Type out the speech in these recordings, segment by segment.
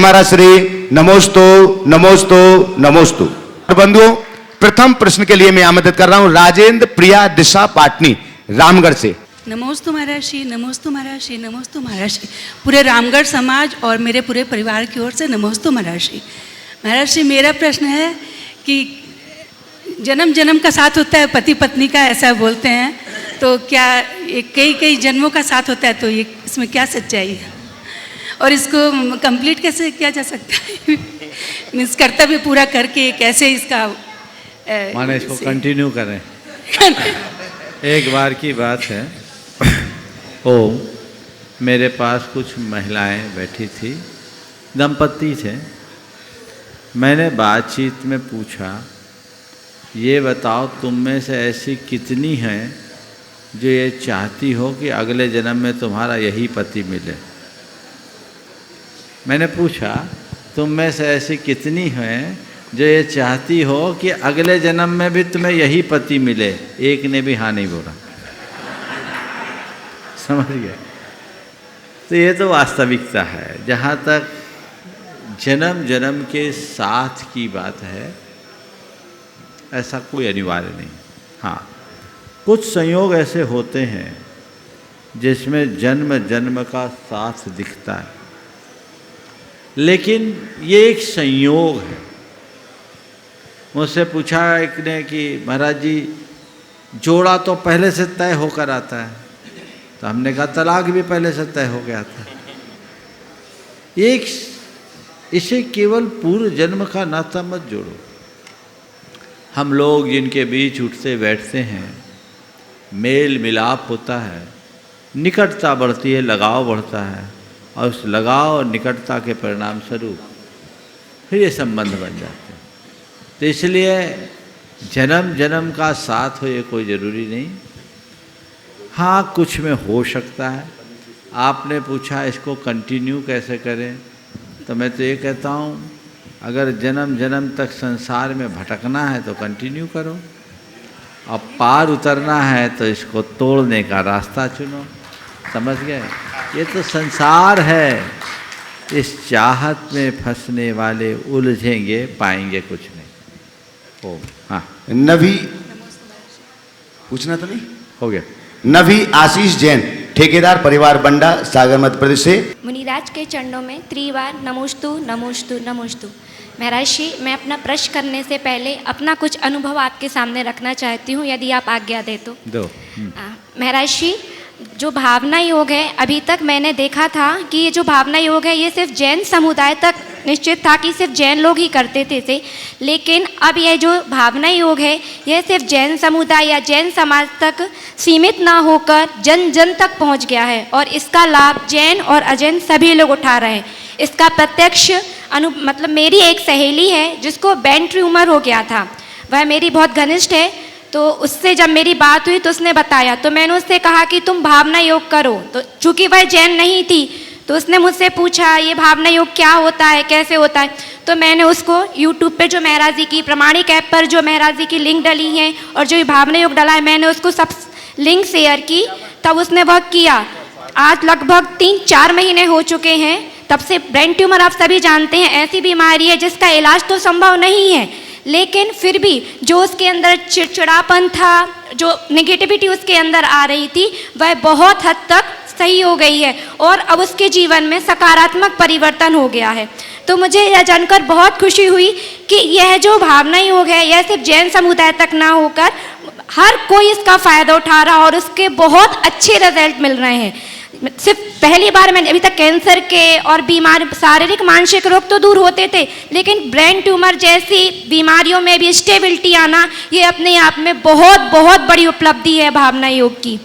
महाराज श्री नमोस्तु नमोस्तु नमोस्तु। बंधुओं, प्रथम प्रश्न के लिए मैं आमंत्रित कर रहा हूं राजेंद्र प्रिया दिशा पाटनी रामगढ़ से। नमोस्तु महाराज श्री, नमोस्तु महाराज श्री, नमोस्तु महाराज श्री। पूरे रामगढ़ समाज और मेरे पूरे परिवार की ओर से नमोस्तु महाराज श्री। महाराज श्री, मेरा प्रश्न है कि जन्म जन्म का साथ होता है पति पत्नी का, ऐसा बोलते हैं, तो क्या ये कई कई जन्मों का साथ होता है, तो ये इसमें क्या सच्चाई है और इसको कंप्लीट कैसे किया जा सकता है? मीन्स कर्तव्य पूरा करके कैसे इसका माने इसको कंटिन्यू करें। एक बार की बात है, मेरे पास कुछ महिलाएं बैठी थी, दंपति थे। मैंने बातचीत में पूछा, ये बताओ तुम में से ऐसी कितनी हैं जो ये चाहती हो कि अगले जन्म में तुम्हारा यही पति मिले। मैंने पूछा, तुम में से ऐसी कितनी हैं जो ये चाहती हो कि अगले जन्म में भी तुम्हें यही पति मिले। एक ने भी हाँ नहीं बोला। समझ गए? तो ये तो वास्तविकता है। जहाँ तक जन्म जन्म के साथ की बात है, ऐसा कोई अनिवार्य नहीं। हाँ, कुछ संयोग ऐसे होते हैं जिसमें जन्म जन्म का साथ दिखता है, लेकिन ये एक संयोग है। मुझसे पूछा एक ने कि महाराज जी, जोड़ा तो पहले से तय होकर आता है, तो हमने कहा तलाक भी पहले से तय हो गया था। एक इसे केवल पूर्व जन्म का नाता मत जोड़ो। हम लोग जिनके बीच उठते बैठते हैं, मेल मिलाप होता है, निकटता बढ़ती है, लगाव बढ़ता है, और उस लगाव और निकटता के परिणाम स्वरूप फिर ये संबंध बन जाते हैं। तो इसलिए जन्म जन्म का साथ हो ये कोई ज़रूरी नहीं। हाँ, कुछ में हो सकता है। आपने पूछा इसको कंटिन्यू कैसे करें, तो मैं तो ये कहता हूँ, अगर जन्म जन्म तक संसार में भटकना है तो कंटिन्यू करो, और पार उतरना है तो इसको तोड़ने का रास्ता चुनो। समझ गए? ये तो संसार है, इस चाहत में फंसने वाले उलझेंगे, पाएंगे कुछ नहीं। ओ हाँ, नवी पूछना तो नहीं हो गया। नवी आशीष जैन, ठेकेदार परिवार बंडा, सागर मध्य प्रदेश से। मुनिराज के चरणों में त्रिवार नमोस्तु नमोस्तु नमोस्तु। महाराज श्री, मैं अपना प्रश्न करने से पहले अपना कुछ अनुभव आपके सामने रखना चाहती हूँ, यदि आप आज्ञा दे तो। दो। महाराज श्री, जो भावना योग है, अभी तक मैंने देखा था कि ये जो भावना योग है ये सिर्फ जैन समुदाय तक निश्चित था कि सिर्फ जैन लोग ही करते थे, लेकिन अब ये जो भावना योग है यह सिर्फ जैन समुदाय या जैन समाज तक सीमित ना होकर जन जन तक पहुंच गया है, और इसका लाभ जैन और अजैन सभी लोग उठा रहे हैं। इसका प्रत्यक्ष मतलब मेरी एक सहेली है जिसको ब्रेन ट्यूमर हो गया था, वह मेरी बहुत घनिष्ठ है, तो उससे जब मेरी बात हुई तो उसने बताया, तो मैंने उससे कहा कि तुम भावना योग करो। तो चूँकि वह जैन नहीं थी तो उसने मुझसे पूछा ये भावना योग क्या होता है, कैसे होता है। तो मैंने उसको यूट्यूब पे जो महाराज जी की प्रमाणिक ऐप पर जो महाराज जी की लिंक डली है और जो भावना योग डला है, मैंने उसको सब लिंक शेयर की, तब उसने वह किया। आज लगभग 3-4 महीने हो चुके हैं तब से। ब्रेन ट्यूमर आप सभी जानते हैं ऐसी बीमारी है जिसका इलाज तो संभव नहीं है, लेकिन फिर भी जो उसके अंदर चिड़चिड़ापन था, जो नेगेटिविटी उसके अंदर आ रही थी, वह बहुत हद तक सही हो गई है और अब उसके जीवन में सकारात्मक परिवर्तन हो गया है। तो मुझे यह जानकर बहुत खुशी हुई कि यह जो भावना योग है यह सिर्फ जैन समुदाय तक ना होकर हर कोई इसका फ़ायदा उठा रहा और उसके बहुत अच्छे रिजल्ट मिल रहे हैं। सिर्फ पहली बार मैंने अभी तक कैंसर के और बीमार शारीरिक मानसिक रोग तो दूर होते थे, लेकिन ब्रेन ट्यूमर जैसी बीमारियों में भी स्टेबिलिटी आना ये अपने आप में बहुत बहुत बड़ी उपलब्धि है भावना योग की।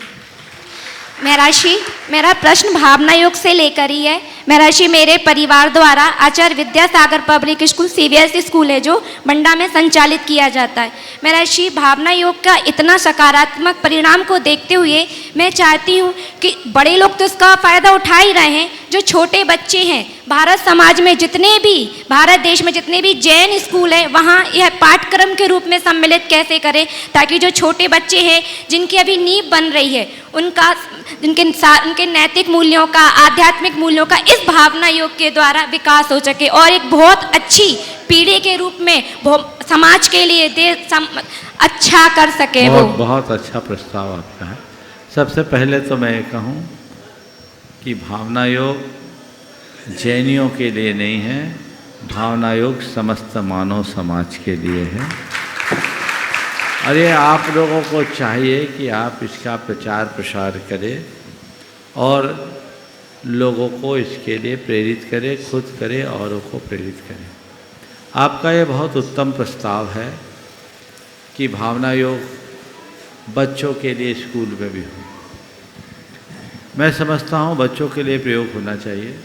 महर्षि, मेरा प्रश्न भावना योग से लेकर ही है। महर्षि, मेरे परिवार द्वारा Acharya Vidyasagar public school CBSE school है जो बंडा में संचालित किया जाता है। महर्षि, भावना योग का इतना सकारात्मक परिणाम को देखते हुए मैं चाहती हूँ कि बड़े लोग तो इसका फ़ायदा उठा ही रहे हैं, जो छोटे बच्चे हैं, भारत समाज में जितने भी, भारत देश में जितने भी जैन स्कूल हैं, वहाँ यह पाठ्यक्रम के रूप में सम्मिलित कैसे करें, ताकि जो छोटे बच्चे हैं जिनकी अभी नींव बन रही है, उनका उनके नैतिक मूल्यों का, आध्यात्मिक मूल्यों का इस भावना योग के द्वारा विकास हो सके और एक बहुत अच्छी पीढ़ी के रूप में समाज के लिए अच्छा कर सके। बहुत अच्छा प्रस्ताव आपका है। सबसे पहले तो मैं ये कहूँ कि भावना योग जैनियों के लिए नहीं है, भावना योग समस्त मानव समाज के लिए है। और ये आप लोगों को चाहिए कि आप इसका प्रचार प्रसार करें और लोगों को इसके लिए प्रेरित करें, खुद करें, औरों को प्रेरित करें। आपका ये बहुत उत्तम प्रस्ताव है कि भावना योग बच्चों के लिए स्कूल में भी हो। मैं समझता हूँ बच्चों के लिए प्रयोग होना चाहिए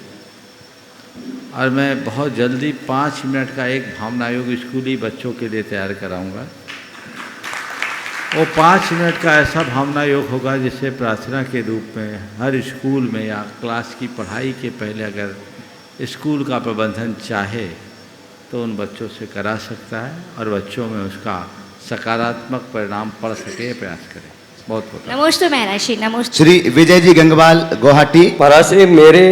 और मैं बहुत जल्दी 5 मिनट का एक भावना योग स्कूल ही बच्चों के लिए तैयार कराऊंगा। वो 5 मिनट का ऐसा भावना योग होगा जिसे प्रार्थना के रूप में हर स्कूल में या क्लास की पढ़ाई के पहले अगर स्कूल का प्रबंधन चाहे तो उन बच्चों से करा सकता है और बच्चों में उसका सकारात्मक परिणाम पड़ सके, प्रयास करें। बहुत बहुत नमोस्तु महाराज श्री। नमोस्तु। श्री विजय जी गंगवाल, गुवाहाटी। महाराज श्री, मेरे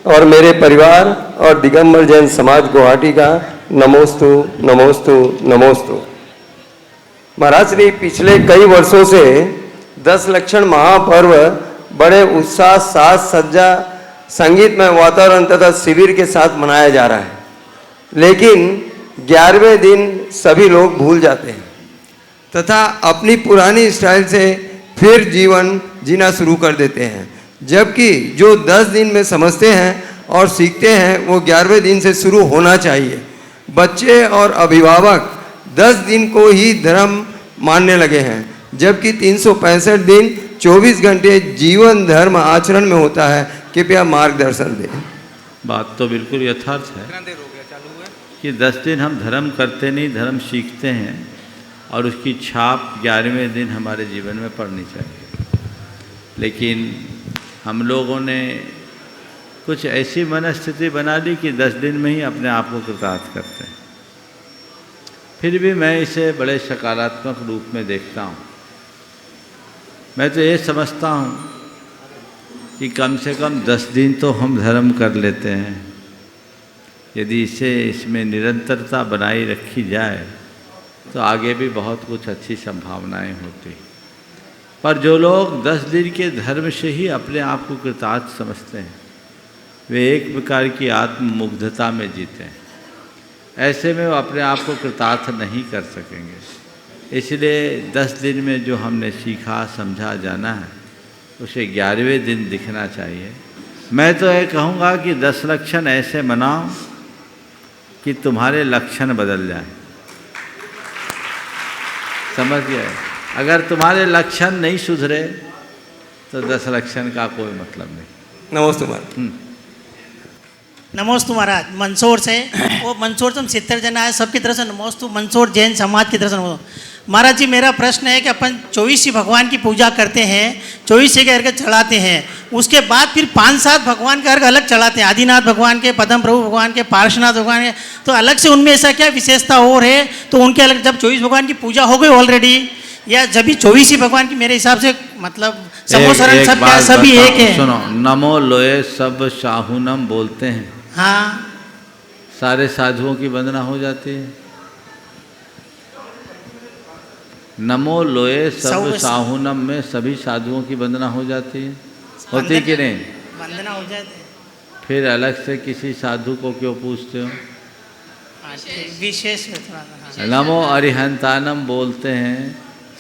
और मेरे परिवार और दिगंबर जैन समाज गुवाहाटी का नमोस्तु नमोस्तु नमोस्तु। महाराज श्री, पिछले कई वर्षों से 10 लक्षण महापर्व बड़े उत्साह, साज सज्जा, संगीतमय वातावरण तथा शिविर के साथ मनाया जा रहा है, लेकिन 11वें दिन सभी लोग भूल जाते हैं तथा अपनी पुरानी स्टाइल से फिर जीवन जीना शुरू कर देते हैं, जबकि जो 10 दिन में समझते हैं और सीखते हैं वो 11वें दिन से शुरू होना चाहिए। बच्चे और अभिभावक 10 दिन को ही धर्म मानने लगे हैं, जबकि 365 दिन 24 घंटे जीवन धर्म आचरण में होता है। कृपया मार्गदर्शन दें। बात तो बिल्कुल यथार्थ है कि 10 दिन हम धर्म करते नहीं, धर्म सीखते हैं और उसकी छाप 11वें दिन हमारे जीवन में पड़नी चाहिए। लेकिन हम लोगों ने कुछ ऐसी मनस्थिति बना ली कि 10 दिन में ही अपने आप को कृतार्थ करते हैं। फिर भी मैं इसे बड़े सकारात्मक रूप में देखता हूँ। मैं तो ये समझता हूँ कि कम से कम 10 दिन तो हम धर्म कर लेते हैं। यदि इसमें निरंतरता बनाई रखी जाए तो आगे भी बहुत कुछ अच्छी संभावनाएं होती। पर जो लोग 10 दिन के धर्म से ही अपने आप को कृतार्थ समझते हैं, वे एक प्रकार की आत्ममुग्धता में जीते हैं। ऐसे में वो अपने आप को कृतार्थ नहीं कर सकेंगे। इसलिए 10 दिन में जो हमने सीखा समझा जाना है उसे 11वें दिन दिखना चाहिए। मैं तो ये कहूँगा कि 10 लक्षण ऐसे मनाओ कि तुम्हारे लक्षण बदल जाए। समझ गए? अगर तुम्हारे लक्षण नहीं सुधरे तो 10 लक्षण का कोई मतलब नहीं। नमस्ते महाराज। नमोस्तु महाराज। मंदसौर से, वो मंदसौर से हम 70 जना है, सबकी तरफ से नमोस्तु। मंदसौर जैन समाज की तरफ से नमोस्तु। महाराज जी, मेरा प्रश्न है कि अपन 24 भगवान की पूजा करते हैं, 24 के अर्घ चढ़ाते हैं, उसके बाद फिर 5-7 भगवान के अर्घ अलग चढ़ाते हैं। आदिनाथ भगवान के, पद्म प्रभु भगवान के, पार्श्वनाथ भगवान के, तो अलग से उनमें ऐसा क्या विशेषता और है? तो उनके अलग, जब 24 भगवान की पूजा हो गई ऑलरेडी, या जब भी 24 ही भगवान की, मेरे हिसाब से मतलब समोसरण सब क्या सभी एक है? सुनो, नमो लोए सब शाहुनम बोलते हैं। हाँ, सारे साधुओं की वंदना हो जाती है। नमो लोए सब साहुनम में सभी साधुओं की वंदना हो जाती है, होती कि नहीं? वंदना हो जाती है। फिर अलग से किसी साधु को क्यों पूछते हो? विशेष में थोड़ा। नमो अरिहंतानम बोलते हैं,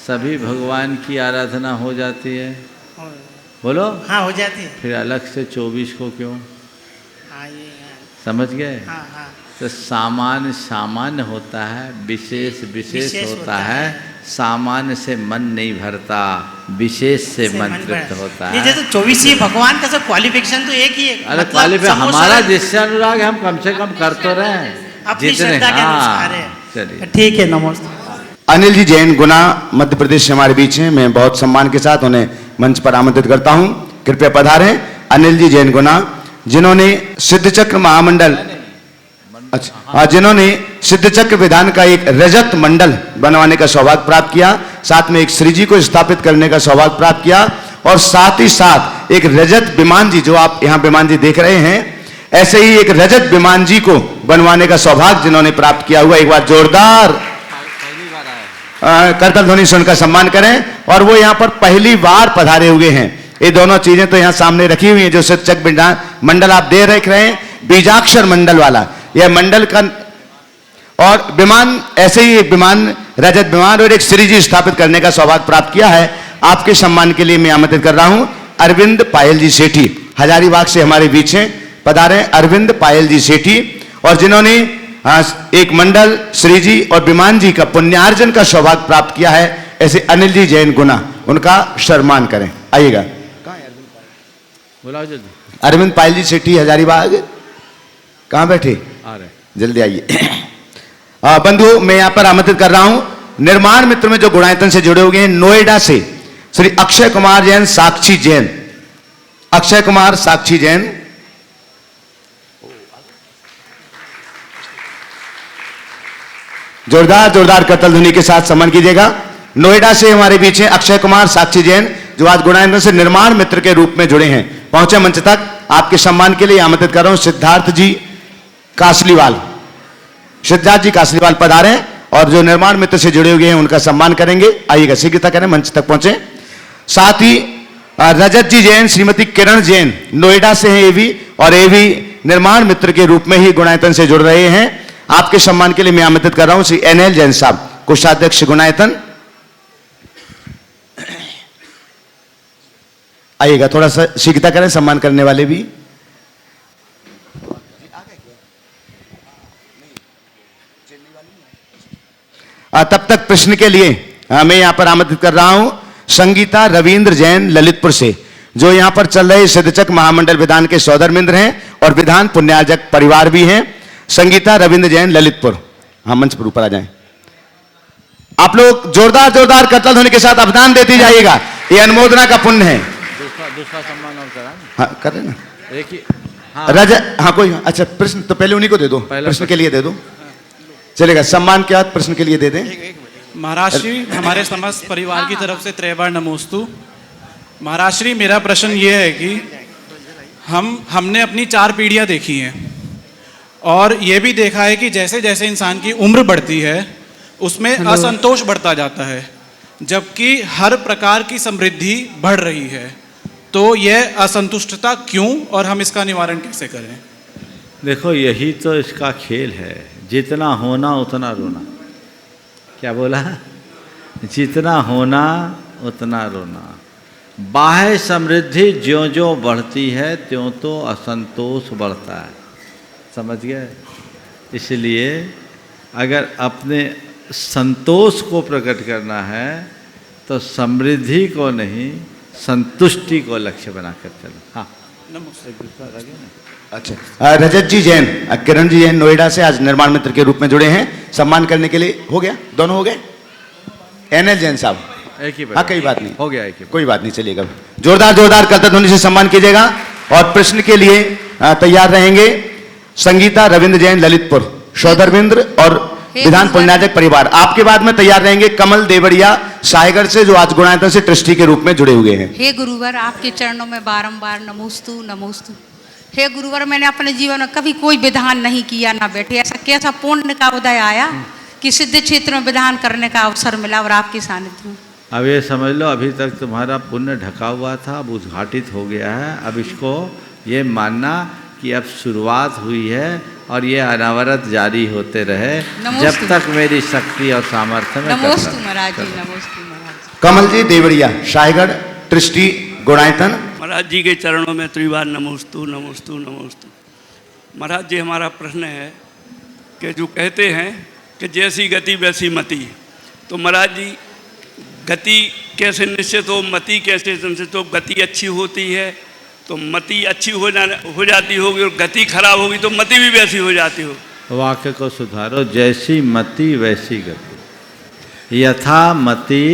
सभी भगवान की आराधना हो जाती है। बोलो। हाँ, हो जाती है। फिर अलग से 24 को क्यों? हाँ, ये समझ गए? हाँ हाँ। तो सामान्य सामान्य होता है, विशेष विशेष होता है। सामान्य से मन नहीं भरता, विशेष से मन तृप्त होता है। जैसे 24 भगवान का सब क्वालिफिकेशन तो एक ही है। अरे क्वालिफिकेशन हमारा जिससे अनुराग हम कम से कम कर तो रहे हैं अपनी श्रद्धा के अनुसार है। चलिए ठीक है, नमस्ते। अनिल जी जैन, गुना, मध्य प्रदेश से हमारे बीच हैं। मैं बहुत सम्मान के साथ उन्हें मंच पर आमंत्रित करता हूं। कृपया पधारें। अनिल जी जैन, गुना, जिन्होंने सिद्धचक्र महामंडल, अच्छा, जिन्होंने सिद्धचक्र विधान का एक रजत मंडल बनवाने का सौभाग्य प्राप्त किया, साथ में एक श्री जी को स्थापित करने का सौभाग्य प्राप्त किया, और साथ ही साथ एक रजत विमान जी, जो आप यहाँ विमान जी देख रहे हैं, ऐसे ही एक रजत विमान जी को बनवाने का सौभाग्य जिन्होंने प्राप्त किया हुआ, एक बार जोरदार करतल ध्वनि से उनका सम्मान करें। और वो यहाँ पर पहली बार पधारे हुए हैं। ये दोनों चीजें तो यहाँ सामने रखी हुई हैं, जो सिद्धचक्र मंडल आप देख रहे हैं, बीजाक्षर मंडल वाला यह मंडल का, और विमान ऐसे ही एक विमान रजत विमान और एक श्री जी स्थापित करने का सौभाग्य प्राप्त किया है। आपके सम्मान के लिए मैं आमंत्रित कर रहा हूं अरविंद पायल जी सेठी, हजारीबाग से हमारे बीच हैं, पधारे अरविंद पायल जी सेठी, और जिन्होंने एक मंडल श्री जी और विमान जी का पुण्यार्जन का सौभाग्य प्राप्त किया है। ऐसे अनिल जी जैन गुना, उनका सम्मान करें। आइएगा, अरविंद पायल जी सेठी हजारीबाग, कहां बैठे? आ रहे, जल्दी आइए। बंधु, मैं यहां पर आमंत्रित कर रहा हूं निर्माण मित्र में जो गुणायतन से जुड़े हुए हैं, नोएडा से श्री अक्षय कुमार जैन, साक्षी जैन, अक्षय कुमार साक्षी जैन, जोरदार करतल ध्वनि के साथ सम्मान कीजिएगा। नोएडा से हमारे बीच हैं अक्षय कुमार साक्षी जैन, जो आज गुणायतन से निर्माण मित्र के रूप में जुड़े हैं। पहुंचे मंच तक, आपके सम्मान के लिए आमंत्रित कर रहा हूं सिद्धार्थ जी कासलीवाल, सिद्धार्थ जी कासलीवाल पधारे, और जो निर्माण मित्र से जुड़े हुए हैं उनका सम्मान करेंगे। आइएगा, शीघ्रता करें, मंच तक पहुंचे। साथ ही रजत जी जैन, श्रीमती किरण जैन नोएडा से हैं ये भी, और ये भी निर्माण मित्र के रूप में ही गुणायतन से जुड़ रहे हैं। आपके सम्मान के लिए मैं आमंत्रित कर रहा हूं श्री एनएल जैन साहब, कोषाध्यक्ष गुणायतन। आइएगा, थोड़ा सा शीघ्रता करें, सम्मान करने वाले भी। तब तक प्रश्न के लिए मैं यहां पर आमंत्रित कर रहा हूं संगीता रविंद्र जैन ललितपुर से, जो यहां पर चल रहे सिद्धचक्र महामंडल विधान के सौदर मित्र हैं और विधान पुण्यार्जक परिवार भी हैं। संगीता रविंद्र जैन ललितपुर, हाँ मंच पर ऊपर आ जाएं। आप लोग जोरदार करतल ध्वनि के साथ अवदान देते जाइएगा, ये अनुमोदना का पुण्य है। दूसरा सम्मान और करा, हाँ कर रहे ना, एक ही, हाँ कोई, अच्छा प्रश्न तो पहले उन्हीं को दे दो, प्रश्न के लिए दे दो, चलेगा। सम्मान के बाद प्रश्न के लिए दे दें। महाराज श्री, हमारे समस्त परिवार की तरफ से त्रैबार नमोस्तु। महाराज श्री, मेरा प्रश्न ये है कि हमने अपनी 4 पीढ़ियां देखी हैं, और ये भी देखा है कि जैसे जैसे इंसान की उम्र बढ़ती है उसमें असंतोष बढ़ता जाता है, जबकि हर प्रकार की समृद्धि बढ़ रही है। तो यह असंतुष्टता क्यों, और हम इसका निवारण कैसे करें? देखो, यही तो इसका खेल है, जितना होना उतना रोना। क्या बोला? जितना होना उतना रोना। बाह्य समृद्धि ज्यों ज्यों बढ़ती है त्यों तो असंतोष बढ़ता है, समझ गए? इसलिए अगर अपने संतोष को प्रकट करना है तो समृद्धि को नहीं, संतुष्टि को लक्ष्य बनाकर चलो। हाँ, अच्छा, रजत जी जैन, किरण जी जैन नोएडा से आज निर्माण मित्र के रूप में जुड़े हैं, सम्मान करने के लिए हो गया, दोनों हो गए। एनएल जैन साहब, एक ही, हाँ कोई बात नहीं, हो गया, एक ही, कोई बात नहीं, चलिएगा। जोरदार करतल ध्वनि से सम्मान कीजिएगा। और प्रश्न के लिए तैयार रहेंगे संगीता रविंद्र जैन ललितपुर, सौदरविंद्र और विधान पुण्यार्जक परिवार। आपके बाद में तैयार रहेंगे कमल देवड़िया सायगढ़ से, जो आज गुणायतन से ट्रस्टी के रूप में जुड़े हुए हैं। हे गुरुवर, आपके चरणों में बारंबार नमोस्तु नमोस्तु। हे गुरुवर, मैंने अपने जीवन में कभी कोई विधान नहीं किया, ना बैठे। ऐसा कैसा पुण्य का उदय आया कि सिद्ध क्षेत्र में विधान करने का अवसर मिला, और आपके सानिध्य में। अब ये समझ लो, अभी तक तुम्हारा पुण्य ढका हुआ था, अब उद्घाटित हो गया है। अब इसको ये मानना कि अब शुरुआत हुई है और ये अनावरत जारी होते रहे जब तक मेरी शक्ति और सामर्थ्य में। नमोस्तु महाराज जी, नमोस्तु महाराज। कमल जी देवड़िया सायगढ़ ट्रस्टी गुणायतन। महाराज जी के चरणों में त्रिवार नमोस्तु नमोस्तु नमोस्तु। महाराज जी, हमारा प्रश्न है कि जो कहते हैं कि जैसी गति वैसी मति, तो महाराज जी गति कैसे निश्चित हो, मति कैसे निश्चित हो? गति अच्छी होती है तो मति अच्छी हो जाती होगी, और गति खराब होगी तो मति भी वैसी हो जाती हो। वाक्य को सुधारो, जैसी मति वैसी गति, यथा मति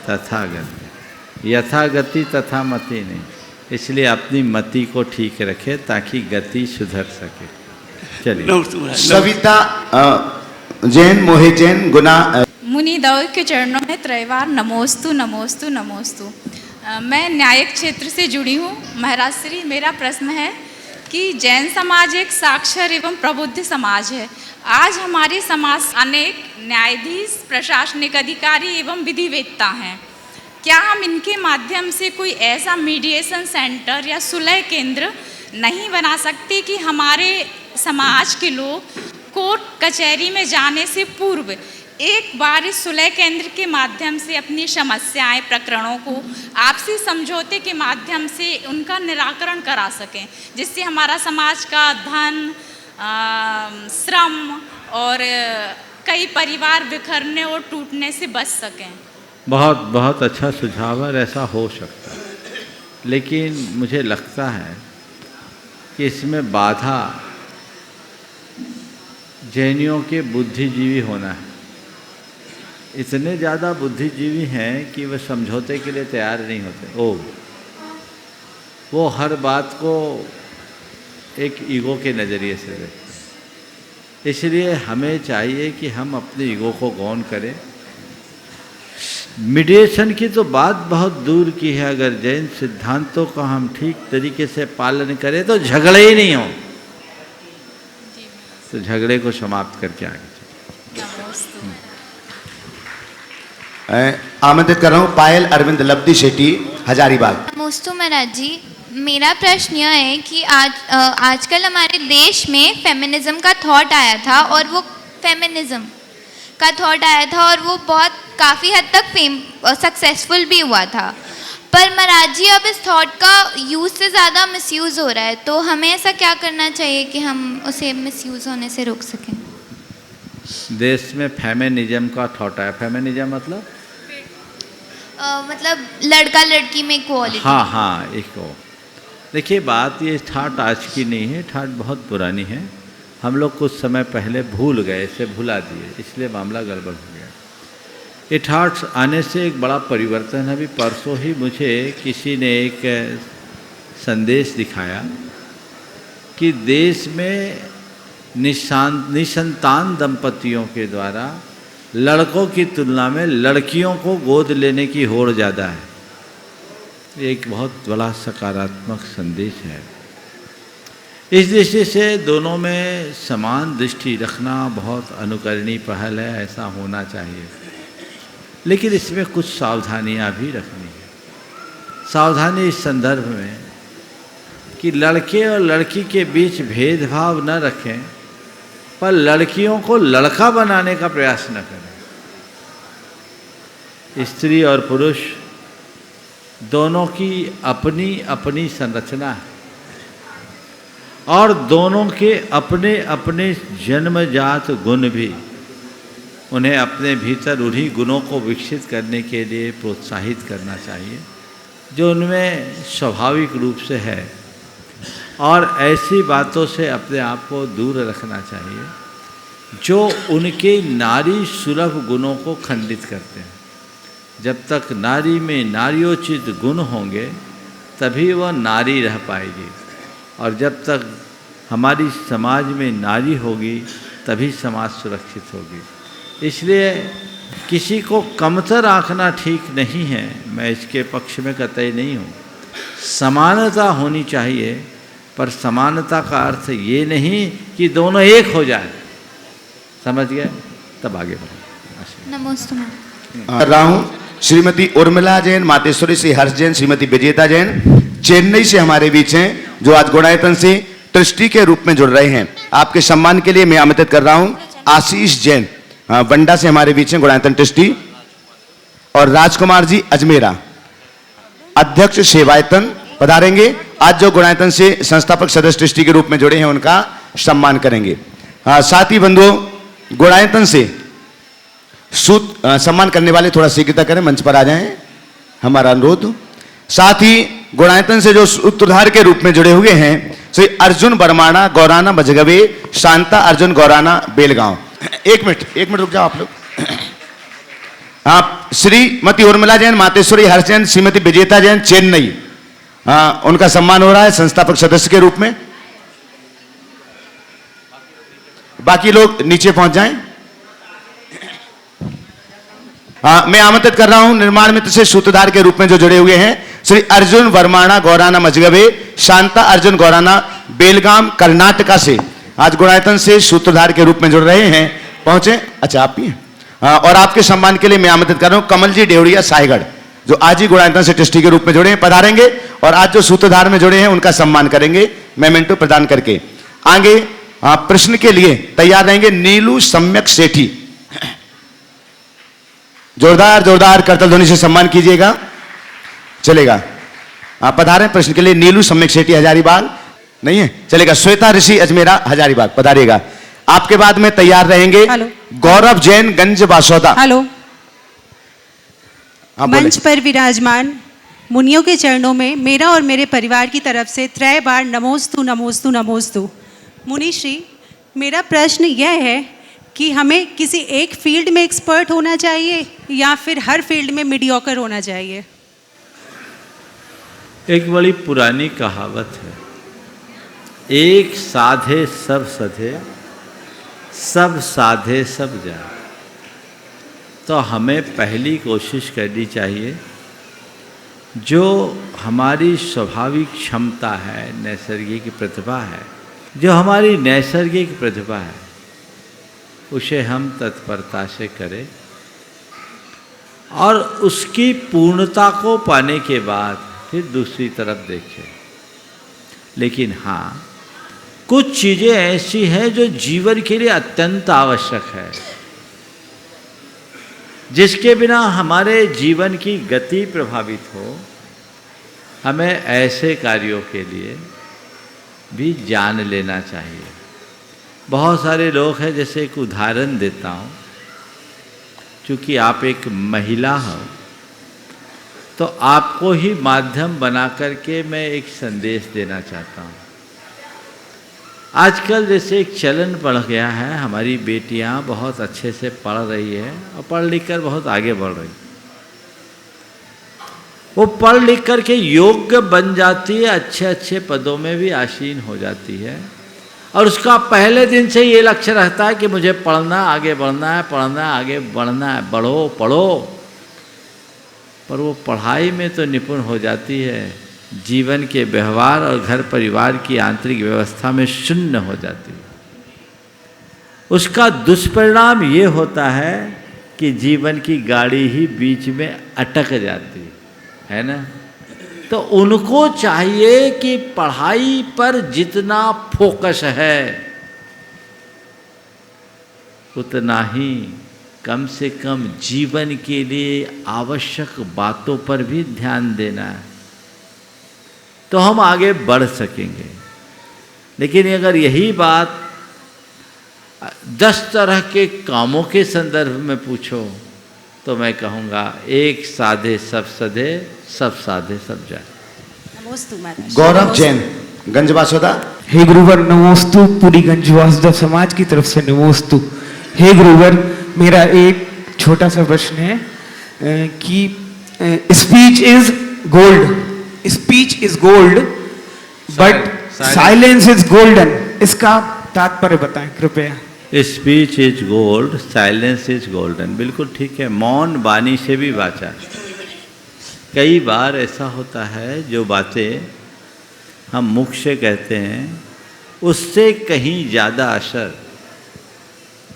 तथा गति। यथा गति तथा मति नहीं, इसलिए अपनी मति को ठीक रखे ताकि गति सुधर सके। चलिए। नमस्ते महाराज। सविता जैन, मोहित जैन, गुना मुनि दव के चरणों में त्रैवार नमोस्तु नमोस्तु नमोस्तु। मैं न्यायिक क्षेत्र से जुड़ी हूँ। महाराज श्री, मेरा प्रश्न है कि जैन समाज एक साक्षर एवं प्रबुद्ध समाज है। आज हमारे समाज अनेक न्यायाधीश, प्रशासनिक अधिकारी एवं विधिवेत्ता हैं। क्या हम इनके माध्यम से कोई ऐसा मीडिएशन सेंटर या सुलह केंद्र नहीं बना सकते कि हमारे समाज के लोग कोर्ट कचहरी में जाने से पूर्व एक बार इस सुलह केंद्र के माध्यम से अपनी समस्याएं, प्रकरणों को आपसी समझौते के माध्यम से उनका निराकरण करा सकें, जिससे हमारा समाज का धन, श्रम और कई परिवार बिखरने और टूटने से बच सकें? बहुत बहुत अच्छा सुझाव है, ऐसा हो सकता है, लेकिन मुझे लगता है कि इसमें बाधा जैनियों के बुद्धिजीवी होना है। इतने ज़्यादा बुद्धिजीवी हैं कि वे समझौते के लिए तैयार नहीं होते। वो हर बात को एक ईगो के नज़रिए से देखते हैं। इसलिए हमें चाहिए कि हम अपने ईगो को गौन करें। मीडिएशन की तो बात बहुत दूर की है, अगर जैन सिद्धांतों का हम ठीक तरीके से पालन करें तो झगड़े ही नहीं हो, तो झगड़े को समाप्त करके आगे आमंत्रित कर रहा हूँ पायल अरविंद लब्धि शेट्टी, हजारीबाग। नमोस्तु महाराज जी, मेरा प्रश्न यह है कि आजकल हमारे देश में फेमिनिज्म का थॉट आया था और वो फेमिनिज्म का थॉट आया था और वो बहुत काफ़ी हद तक सक्सेसफुल भी हुआ था। पर महाराज जी, अब इस थॉट का यूज़ से ज़्यादा मिसयूज़ हो रहा है, तो हमें ऐसा क्या करना चाहिए कि हम उसे मिसयूज़ होने से रोक सकें? देश में फेमिनिज्म का थॉट आया। फेमिनिज्म मतलब लड़का लड़की में इक्वालिटी। हाँ, एक देखिए, बात ये ठाट आज की नहीं है, ठाट बहुत पुरानी है। हम लोग कुछ समय पहले भूल गए, इसे भुला दिए, इसलिए मामला गड़बड़ हो गया। ये ठाट आने से एक बड़ा परिवर्तन है। अभी परसों ही मुझे किसी ने एक संदेश दिखाया कि देश में निसंतान दंपतियों के द्वारा लड़कों की तुलना में लड़कियों को गोद लेने की होड़ ज़्यादा है। एक बहुत बड़ा सकारात्मक संदेश है। इस दृष्टि से दोनों में समान दृष्टि रखना बहुत अनुकरणीय पहल है, ऐसा होना चाहिए। लेकिन इसमें कुछ सावधानियां भी रखनी है। सावधानी इस संदर्भ में कि लड़के और लड़की के बीच भेदभाव न रखें, पर लड़कियों को लड़का बनाने का प्रयास न करें। स्त्री और पुरुष दोनों की अपनी अपनी संरचना है और दोनों के अपने अपने जन्मजात गुण भी, उन्हें अपने भीतर उन्हीं गुणों को विकसित करने के लिए प्रोत्साहित करना चाहिए जो उनमें स्वाभाविक रूप से है, और ऐसी बातों से अपने आप को दूर रखना चाहिए जो उनके नारी सुलभ गुणों को खंडित करते हैं। जब तक नारी में नार्योचित गुण होंगे तभी वह नारी रह पाएगी, और जब तक हमारी समाज में नारी होगी तभी समाज सुरक्षित होगी। इसलिए किसी को कमतर आंकना ठीक नहीं है, मैं इसके पक्ष में कतई नहीं हूँ। समानता होनी चाहिए, पर समानता का अर्थ ये नहीं कि दोनों एक हो जाए। समझ गए? तब आगे बढ़े। नमस्ते। कर रहा हूँ श्रीमती उर्मिला जैन, मातेश्वरी से हर्ष जैन, श्रीमती विजेता जैन चेन्नई से हमारे बीच हैं, जो आज गुणायतन से ट्रस्टी के रूप में जुड़ रहे हैं। आपके सम्मान के लिए मैं आमंत्रित कर रहा हूँ आशीष जैन, बंडा से हमारे बीच हैं, गुणायतन ट्रस्टी, और राजकुमार जी अजमेरा अध्यक्ष सेवायतन पधारेंगे। आज जो गुणायतन से संस्थापक सदस्य ट्रस्टी के रूप में जुड़े हैं उनका सम्मान करेंगे। साथ ही बंधुओं, गुणायतन से सम्मान करने वाले थोड़ा शीघ्रता करें, मंच पर आ जाएं, हमारा अनुरोध। साथ ही गुणायतन से जो सूत्रधार के रूप में जुड़े हुए हैं श्री अर्जुन बरमाणा गौराना बजगवे, शांता अर्जुन गौराना बेलगांव। एक मिनट रुक जाओ आप लोग। आप श्रीमती उर्मिला जैन, मातेश्वरी हर्ष जैन, श्रीमती विजेता जैन चेन्नई, उनका सम्मान हो रहा है संस्थापक सदस्य के रूप में। बाकी लोग नीचे पहुंच जाएं। मैं आमंत्रित कर रहा हूं निर्माण मित्र से सूत्रधार के रूप में जो जुड़े हुए हैं श्री अर्जुन वर्माणा गौराना मजगबे, शांता अर्जुन गौराना बेलगाम कर्नाटका से आज गुणायतन से सूत्रधार के रूप में जुड़ रहे हैं। पहुंचे? अच्छा आप भी हैं। और आपके सम्मान के लिए मैं आमंत्रित कर रहा हूं कमल जी डेवड़िया सायगढ़, जो आज ही गुणायतन से ट्रस्टी के रूप में जुड़े हैं, पधारेंगे और आज जो सूत्रधार में जुड़े हैं उनका सम्मान करेंगे मेमेंटो प्रदान करके। आगे प्रश्न के लिए तैयार रहेंगे नीलू सम्यक सेठी। जोरदार जोरदार करतल ध्वनि से सम्मान कीजिएगा, चलेगा। आप पधारें प्रश्न के लिए नीलू सम्यक सेठी हजारीबाग, नहीं है चलेगा। श्वेता ऋषि अजमेरा हजारीबाग, पधारिएगा। आपके बाद में तैयार रहेंगे गौरव जैन गंज बासौदा। हेलो। मंच पर विराजमान मुनियों के चरणों में मेरा और मेरे परिवार की तरफ से 3 बार नमोस्तु नमोस्तु नमोस्तु। मुनिश्री, मेरा प्रश्न यह है कि हमें किसी एक फील्ड में एक्सपर्ट होना चाहिए या फिर हर फील्ड में मीडियोकर होना चाहिए? एक बड़ी पुरानी कहावत है, एक साधे सब सधे, सब साधे सब जाए। तो हमें पहली कोशिश करनी चाहिए जो हमारी स्वाभाविक क्षमता है, नैसर्गिक प्रतिभा है, जो हमारी नैसर्गिक प्रतिभा है उसे हम तत्परता से करें और उसकी पूर्णता को पाने के बाद फिर दूसरी तरफ देखें। लेकिन हाँ, कुछ चीज़ें ऐसी हैं जो जीवन के लिए अत्यंत आवश्यक है, जिसके बिना हमारे जीवन की गति प्रभावित हो। हमें ऐसे कार्यों के लिए भी जान लेना चाहिए। बहुत सारे लोग हैं, जैसे एक उदाहरण देता हूँ, क्योंकि आप एक महिला हो तो आपको ही माध्यम बना करके मैं एक संदेश देना चाहता हूँ। आजकल जैसे एक चलन बढ़ गया है, हमारी बेटियाँ बहुत अच्छे से पढ़ रही है और पढ़ लिख कर बहुत आगे बढ़ रही। वो पढ़ लिख कर के योग्य बन जाती है, अच्छे अच्छे पदों में भी आसीन हो जाती है और उसका पहले दिन से ये लक्ष्य रहता है कि मुझे पढ़ना, आगे बढ़ना है, पढ़ना, आगे बढ़ना है, बढ़ो पढ़ो। पर वो पढ़ाई में तो निपुण हो जाती है, जीवन के व्यवहार और घर परिवार की आंतरिक व्यवस्था में शून्य हो जाती है। उसका दुष्परिणाम ये होता है कि जीवन की गाड़ी ही बीच में अटक जाती है ना। तो उनको चाहिए कि पढ़ाई पर जितना फोकस है उतना ही कम से कम जीवन के लिए आवश्यक बातों पर भी ध्यान देना है, तो हम आगे बढ़ सकेंगे। लेकिन अगर यही बात 10 तरह के कामों के संदर्भ में पूछो तो मैं कहूँगा एक साधे सब सधे, सब साधे सब जाए। नमोस्तु महाराज। गौरव जैन गंज बासौदा। हे गुरुवर नमोस्तु, पूरी गंज वासुदेव समाज की तरफ से नमोस्तु। हे गुरुवर, मेरा एक छोटा सा प्रश्न है कि speech is gold, speech is gold but silence is golden, इसका तात्पर्य बताएं कृपया। Speech is gold, silence is golden, बिल्कुल ठीक है। मौन वाणी से भी वाचा। कई बार ऐसा होता है जो बातें हम मुख से कहते हैं उससे कहीं ज़्यादा असर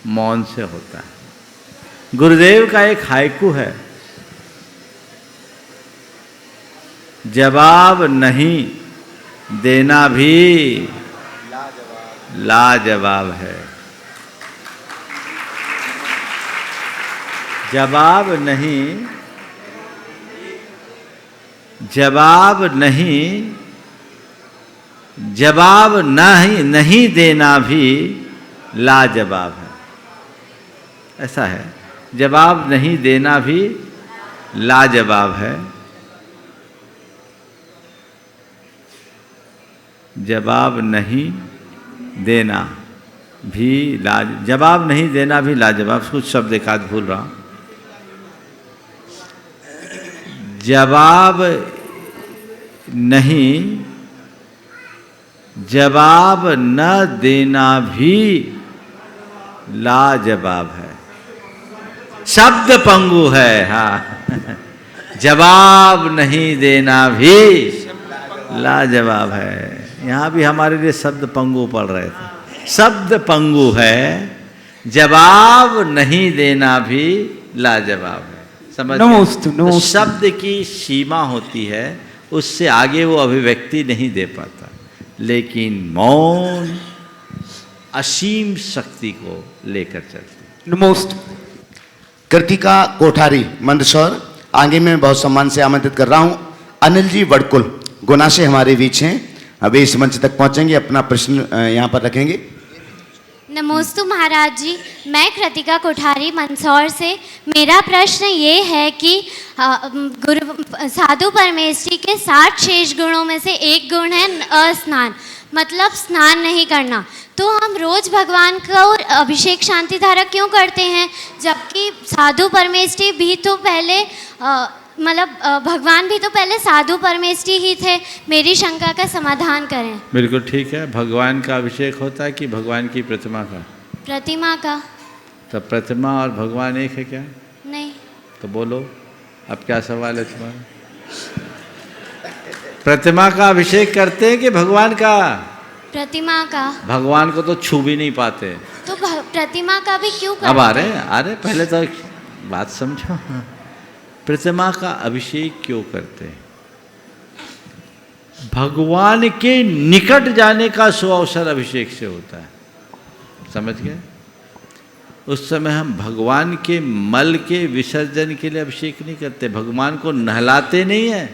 मौन से होता है। गुरुदेव का एक हाइकू है, जवाब नहीं देना भी लाजवाब है। जवाब नहीं, जवाब नहीं, जवाब नहीं देना भी लाजवाब है। ऐसा है, जवाब नहीं देना भी लाजवाब है। जवाब नहीं देना भी जवाब नहीं देना भी लाजवाब। कुछ शब्द एक आध भूल रहा हूँ। जवाब नहीं, जवाब न देना भी लाजवाब है। शब्द पंगु है, हाँ। जवाब नहीं देना भी लाजवाब है। यहाँ भी हमारे लिए शब्द पंगु पढ़ रहे थे। शब्द पंगु है, जवाब नहीं देना भी लाजवाब है। समझ गए? तो शब्द की सीमा होती है, उससे आगे वो अभिव्यक्ति नहीं दे पाता, लेकिन मौन असीम शक्ति को लेकर चलती। नमोस्तु। कृतिका कोठारी मंदसौर, आगे मैं बहुत सम्मान से आमंत्रित कर रहा हूं। अनिल जी वड़कुल गुना से हमारे बीच हैं, अभी इस मंच तक पहुंचेंगे, अपना प्रश्न यहां पर रखेंगे। नमोस्तु महाराज जी, मैं कृतिका कोठारी मंदसौर से। मेरा प्रश्न ये है कि साधु परमेष्ठी के 60 शेष गुणों में से एक गुण है स्नान, मतलब स्नान नहीं करना। तो हम रोज भगवान को अभिषेक शांति धारा क्यों करते हैं, जबकि साधु परमेष्ठी भी तो पहले मतलब भगवान भी तो पहले साधु परमेष्ठी ही थे। मेरी शंका का समाधान करें। बिल्कुल ठीक है। भगवान का अभिषेक होता है कि भगवान की प्रतिमा का? प्रतिमा का। तो प्रतिमा और भगवान एक है क्या? नहीं। तो बोलो, अब क्या सवाल है तुम्हारा? प्रतिमा का अभिषेक करते हैं कि भगवान का? प्रतिमा का। भगवान को तो छू भी नहीं पाते, तो प्रतिमा का भी क्यों करते? अब आ रहे पहले तो बात समझो। प्रतिमा का अभिषेक क्यों करते हैं? भगवान के निकट जाने का सुअवसर अभिषेक से होता है, समझ गए? उस समय हम भगवान के मल के विसर्जन के लिए अभिषेक नहीं करते, भगवान को नहलाते नहीं है।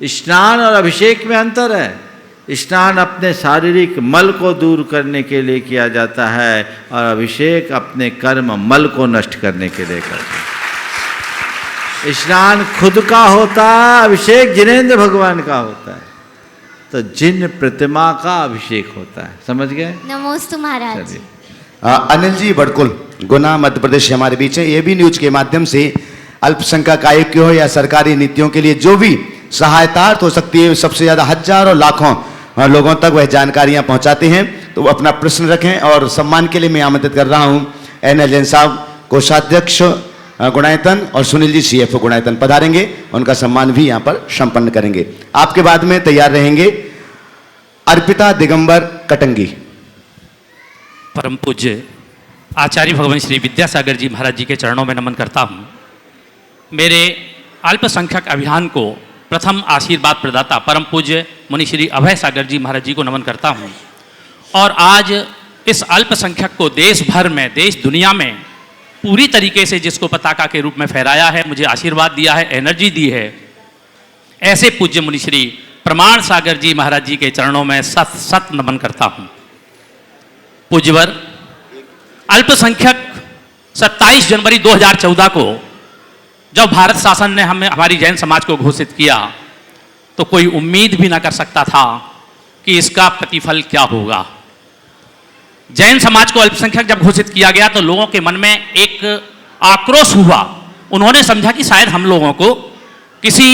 स्नान और अभिषेक में अंतर है। स्नान अपने शारीरिक मल को दूर करने के लिए किया जाता है और अभिषेक अपने कर्म मल को नष्ट करने के लिए करते हैं। स्नान खुद का होता है, अभिषेक जिनेंद्र भगवान का होता है। तो जिन प्रतिमा का अभिषेक होता है, समझ गए? नमोस्तु महाराज। अनिल जी वड़कुल गुना मध्य प्रदेश हमारे बीच है। ये भी न्यूज के माध्यम से अल्पसंख्यक आयोग की हो या सरकारी नीतियों के लिए जो भी सहायता हो सकती है, सबसे ज्यादा हजारों लाखों लोगों तक वह जानकारियां पहुंचाते हैं। तो अपना प्रश्न रखें और सम्मान के लिए मैं आमंत्रित कर रहा हूं एन जैन साहब, कोषाध्यक्ष गुणायतन, और सुनील जी CFO गुणायतन पधारेंगे, उनका सम्मान भी यहाँ पर संपन्न करेंगे। आपके बाद में तैयार रहेंगे अर्पिता दिगंबर कटंगी। परम पूज्य आचार्य भगवान श्री विद्यासागर जी महाराज जी के चरणों में नमन करता हूँ। मेरे अल्पसंख्यक अभियान को प्रथम आशीर्वाद प्रदाता परम पूज्य मुनि श्री अभय सागर जी महाराज जी को नमन करता हूँ। और आज इस अल्पसंख्यक को देश भर में, देश दुनिया में पूरी तरीके से जिसको पताका के रूप में फहराया है, मुझे आशीर्वाद दिया है, एनर्जी दी है, ऐसे पूज्य मुनि श्री प्रमाण सागर जी महाराज जी के चरणों में सत सत नमन करता हूँ। पूज्यवर, अल्पसंख्यक 27 जनवरी 2014 को जब भारत शासन ने हमारी जैन समाज को घोषित किया, तो कोई उम्मीद भी ना कर सकता था कि इसका प्रतिफल क्या होगा। जैन समाज को अल्पसंख्यक जब घोषित किया गया तो लोगों के मन में एक आक्रोश हुआ। उन्होंने समझा कि शायद हम लोगों को किसी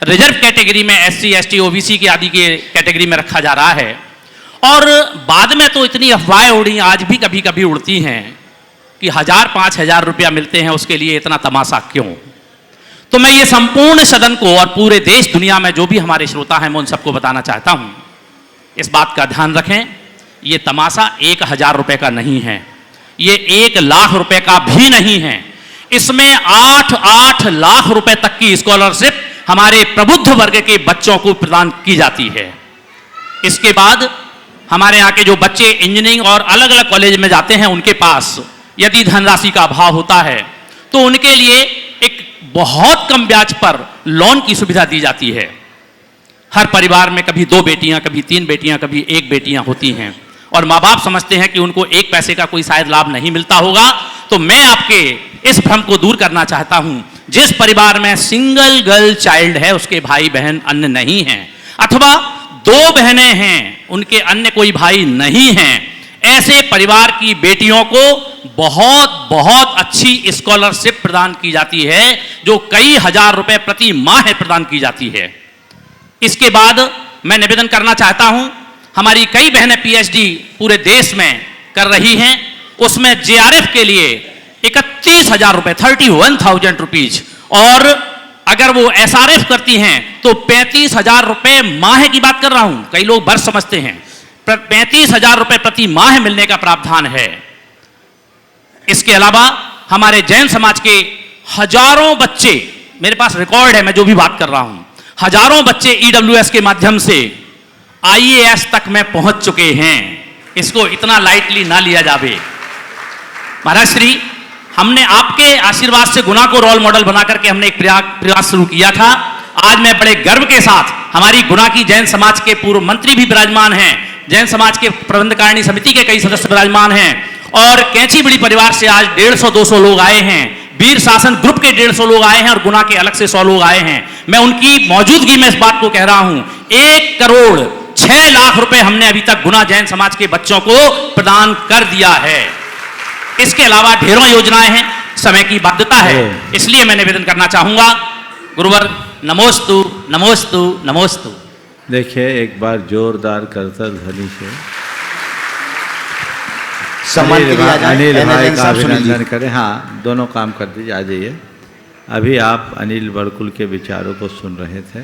रिजर्व कैटेगरी में, SC, ST, OBC के आदि के कैटेगरी में रखा जा रहा है। और बाद में तो इतनी अफवाहें उड़ी, आज भी कभी कभी उड़ती हैं कि 1000-5000 रुपया मिलते हैं, उसके लिए इतना तमाशा क्यों। तो मैं ये संपूर्ण सदन को और पूरे देश दुनिया में जो भी हमारे श्रोता हैं, मैं उन सबको बताना चाहता हूं, इस बात का ध्यान रखें, ये तमाशा 1000 रुपये का नहीं है, ये 1 लाख रुपए का भी नहीं है। इसमें 8 लाख रुपए तक की स्कॉलरशिप हमारे प्रबुद्ध वर्ग के बच्चों को प्रदान की जाती है। इसके बाद हमारे यहाँ के जो बच्चे इंजीनियरिंग और अलग अलग कॉलेज में जाते हैं, उनके पास यदि धनराशि का अभाव होता है तो उनके लिए एक बहुत कम ब्याज पर लोन की सुविधा दी जाती है। हर परिवार में कभी 2 बेटियां, कभी 3 बेटियां, कभी 1 बेटियां होती हैं और माँ बाप समझते हैं कि उनको 1 पैसे का कोई शायद लाभ नहीं मिलता होगा। तो मैं आपके इस भ्रम को दूर करना चाहता हूं। जिस परिवार में सिंगल गर्ल चाइल्ड है, उसके भाई बहन अन्य नहीं हैं, अथवा 2 बहनें हैं, उनके अन्य कोई भाई नहीं हैं, ऐसे परिवार की बेटियों को बहुत बहुत अच्छी स्कॉलरशिप प्रदान की जाती है, जो कई हजार रुपए प्रति माह प्रदान की जाती है। इसके बाद मैं निवेदन करना चाहता हूं, हमारी कई बहनें पीएचडी पूरे देश में कर रही हैं, उसमें जेआरएफ के लिए 31,000 रुपए 31,000 रुपीज, और अगर वो एसआरएफ करती हैं तो 35,000 रुपए माह की बात कर रहा हूं, कई लोग वर्ष समझते हैं, 35,000 रुपए प्रति माह मिलने का प्रावधान है। इसके अलावा हमारे जैन समाज के हजारों बच्चे, मेरे पास रिकॉर्ड है, मैं जो भी बात कर रहा हूं, हजारों बच्चे ईडब्ल्यूएस के माध्यम से आईएएस तक में पहुंच चुके हैं। इसको इतना लाइटली ना लिया जावे। महाराज श्री, हमने आपके आशीर्वाद से गुना को रोल मॉडल बना करके हमने एक प्रयास शुरू किया था। आज मैं बड़े गर्व के साथ, हमारी गुना की जैन समाज के पूर्व मंत्री भी विराजमान हैं, जैन समाज के प्रबंधकारिणी समिति के कई सदस्य विराजमान हैं, और कैंची बड़ी परिवार से आज 150-200 लोग आए हैं, वीर शासन ग्रुप के 150 लोग आए हैं, और गुना के अलग से 100 लोग आए हैं। मैं उनकी मौजूदगी में इस बात को कह रहा हूं, 1,06,00,000 रुपए हमने अभी तक गुना जैन समाज के बच्चों को प्रदान कर दिया है। इसके अलावा ढेरों योजनाएं हैं, समय की बाध्यता है, इसलिए मैं निवेदन करना चाहूंगा, गुरुवर नमोस्तु नमोस्तु नमोस्तु। देखिए, एक बार जोरदार करतल ध्वनि से सम्मान के लिए आ जाएं। अनिल भाई का अभिनंदन करें। हाँ, दोनों काम कर दीजिए, आ जाइए। अभी आप अनिल बड़कुल के विचारों को सुन रहे थे।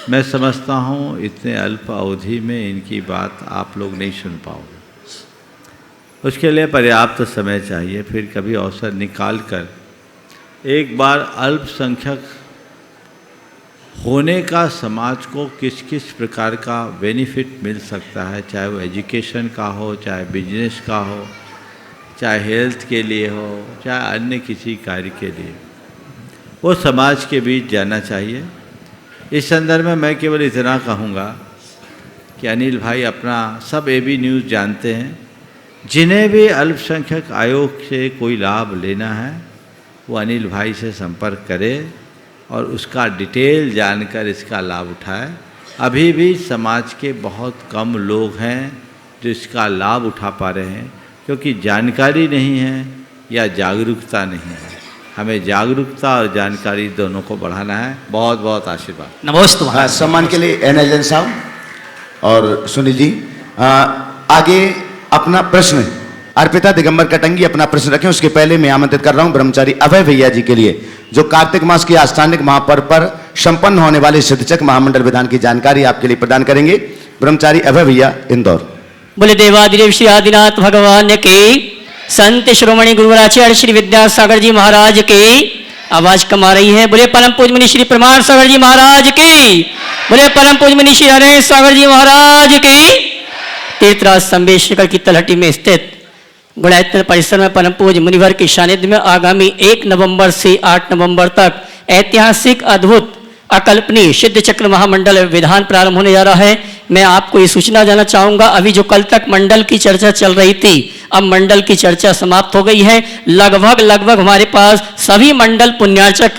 मैं समझता हूँ इतने अल्प अवधि में इनकी बात आप लोग नहीं सुन पाओगे, उसके लिए पर्याप्त समय चाहिए। फिर कभी अवसर निकाल कर एक बार अल्पसंख्यक होने का समाज को किस किस प्रकार का बेनिफिट मिल सकता है, चाहे वो एजुकेशन का हो, चाहे बिजनेस का हो, चाहे हेल्थ के लिए हो, चाहे अन्य किसी कार्य के लिए, वो समाज के बीच जाना चाहिए। इस संदर्भ में मैं केवल इतना कहूँगा कि अनिल भाई अपना सब एबी न्यूज़ जानते हैं। जिन्हें भी अल्पसंख्यक आयोग से कोई लाभ लेना है वो अनिल भाई से संपर्क करे और उसका डिटेल जानकर इसका लाभ उठाए। अभी भी समाज के बहुत कम लोग हैं जो इसका लाभ उठा पा रहे हैं, क्योंकि जानकारी नहीं है या जागरूकता नहीं है। हमें जागरूकता और जानकारी दोनों को बढ़ाना है। बहुत बहुत आशीर्वाद। नमस्ते। सम्मान के लिए एन साहब और सुनील जी, आगे अपना प्रश्न अर्पिता दिगंबर कटंगी अपना प्रश्न रखें। उसके पहले मैं आमंत्रित कर रहा हूं ब्रह्मचारी अभय भैया जी के लिए, जो कार्तिक मास के आस्थानिक महापर्व पर संपन्न होने वाले सिद्धचक महामंडल विधान की जानकारी आपके लिए प्रदान करेंगे। ब्रह्मचारी अभय भैया, इंदौर। बोले देवादिदेव श्री आदिनाथ भगवान के, संत श्रोमणी गुरुवराचार्य श्री विद्यासागर जी महाराज के। आवाज कम आ रही है। बोले परम पूज्य मुनि श्री प्रमाण सागर जी महाराज के। बोले परम पूज्य मुनि श्री हरेश सागर जी महाराज के। तीर्थराज संबेशकर की तलहटी में स्थित गुणायतन परिसर में परम पूज्य मुनिवर के सानिध्य में आगामी 1 नवंबर से 8 नवंबर तक ऐतिहासिक, अद्भुत, अकल्पनीय सिद्ध चक्र महामंडल विधान प्रारंभ होने जा रहा है। मैं आपको ये सूचना देना चाहूंगा, अभी जो कल तक मंडल की चर्चा चल रही थी, अब मंडल की चर्चा समाप्त हो गई है। लगभग हमारे पास सभी मंडल पुण्यार्चक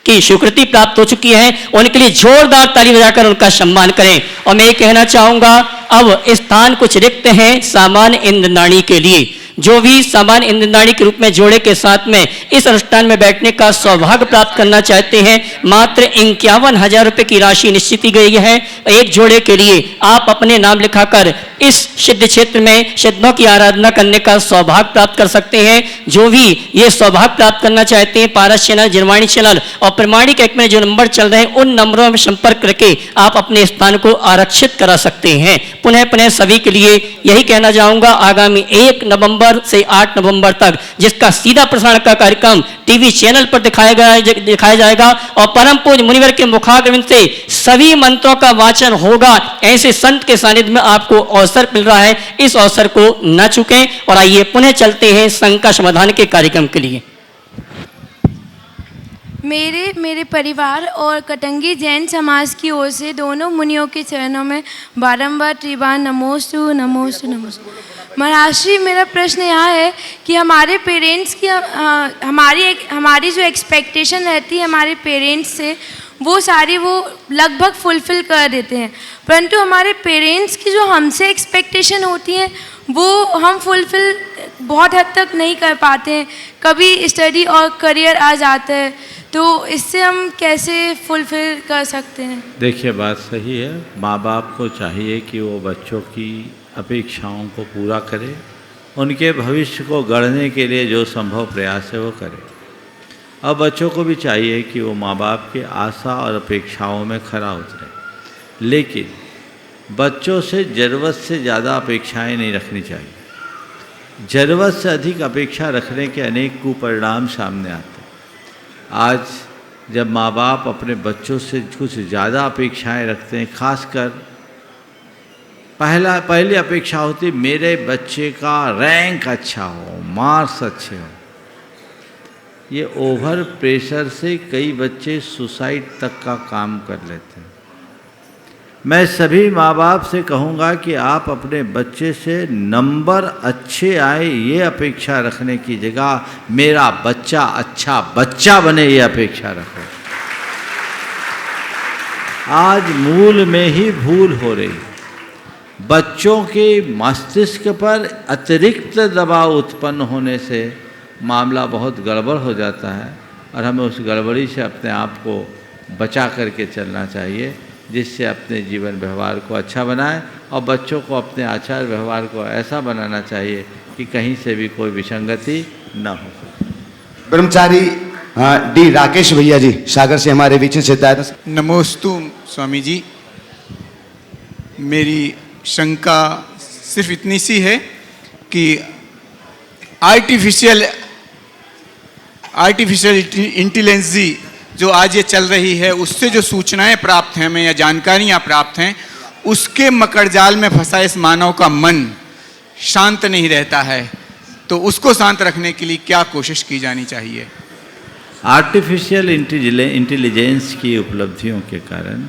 की स्वीकृति प्राप्त हो चुकी है। उनके लिए जोरदार ताली बजाकर उनका सम्मान करें। और मैं ये कहना चाहूंगा, अब स्थान कुछ रिक्त हैं सामान्य इंद्रनाणी के लिए। जो भी सामान्य इंद्रनाणी के रूप में जोड़े के साथ में इस अनुष्ठान में बैठने का सौभाग्य प्राप्त करना चाहते हैं, मात्र 51,000 रुपये की राशि निश्चित की गई है। एक जोड़े के लिए आप अपने नाम लिखाकर इस सिद्ध क्षेत्र में सिद्धों की आराधना करने का सौभाग्य प्राप्त कर सकते हैं। जो भी ये सौभाग्य प्राप्त करना चाहते हैं, पारस चैनल, जिरवाणी चैनल और प्रमाणिक ऐप में जो नंबर चल रहे हैं, उन नंबरों में संपर्क करके आप अपने स्थान को आरक्षित करा सकते हैं। पुनः सभी के लिए यही कहना चाहूंगा, आगामी 1 नवंबर से 8 नवंबर तक जिसका सीधा प्रसारण का कार्यक्रम टीवी चैनल पर दिखाया जाएगा और परम पूज्य मुनिवर के मुखारविंद से सभी मंत्रों का वाचन होगा। ऐसे संत के सानिध्य में आपको अवसर मिल रहा है, इस अवसर को न चूकें। और आइए पुनः चलते हैं शंका समाधान के कार्यक्रम के लिए। मेरे परिवार और कटंगी जैन समाज की ओर से दोनों मुनियों के चरणों में बारंबार त्रिबार नमोस्तु नमोस्तु नमोस्तु। महाराज श्री, मेरा प्रश्न यह है कि हमारे पेरेंट्स की हमारी जो एक्सपेक्टेशन रहती है हमारे पेरेंट्स से, वो सारी वो लगभग फुलफ़िल कर देते हैं, परंतु हमारे पेरेंट्स की जो हमसे एक्सपेक्टेशन होती हैं वो हम फुलफ़िल बहुत हद तक नहीं कर पाते हैं। कभी स्टडी और करियर आ जाता है, तो इससे हम कैसे फुलफिल कर सकते हैं? देखिए, बात सही है। माँ बाप को चाहिए कि वो बच्चों की अपेक्षाओं को पूरा करे, उनके भविष्य को गढ़ने के लिए जो संभव प्रयास है वो करे। और बच्चों को भी चाहिए कि वो माँ बाप की आशा और अपेक्षाओं में खरा उतरे, लेकिन बच्चों से ज़रूरत से ज़्यादा अपेक्षाएं नहीं रखनी चाहिए। ज़रूरत से अधिक अपेक्षा रखने के अनेक कुपरिणाम सामने आते हैं। आज जब माँ बाप अपने बच्चों से कुछ ज़्यादा अपेक्षाएं रखते हैं, खासकर पहली अपेक्षा होती मेरे बच्चे का रैंक अच्छा हो, मार्क्स अच्छे हो। ये ओवर प्रेशर से कई बच्चे सुसाइड तक का काम कर लेते हैं। मैं सभी माँ बाप से कहूँगा कि आप अपने बच्चे से नंबर अच्छे आए ये अपेक्षा रखने की जगह मेरा बच्चा अच्छा बच्चा बने ये अपेक्षा रखो। आज मूल में ही भूल हो रही। बच्चों के मस्तिष्क पर अतिरिक्त दबाव उत्पन्न होने से मामला बहुत गड़बड़ हो जाता है और हमें उस गड़बड़ी से अपने आप को बचा करके चलना चाहिए, जिससे अपने जीवन व्यवहार को अच्छा बनाएं और बच्चों को अपने आचार व्यवहार को ऐसा बनाना चाहिए कि कहीं से भी कोई विसंगति न हो। ब्रह्मचारी डी राकेश भैया जी सागर से हमारे बीच में सिद्धार्थ। नमोस्तु स्वामी जी, मेरी शंका सिर्फ इतनी सी है कि आर्टिफिशियल इंटेलिजेंस जो आज ये चल रही है, उससे जो सूचनाएं प्राप्त हैं हमें या जानकारियां प्राप्त हैं, उसके मकड़जाल में फंसा इस मानव का मन शांत नहीं रहता है। तो उसको शांत रखने के लिए क्या कोशिश की जानी चाहिए? आर्टिफिशियल इंटेलिजेंस की उपलब्धियों के कारण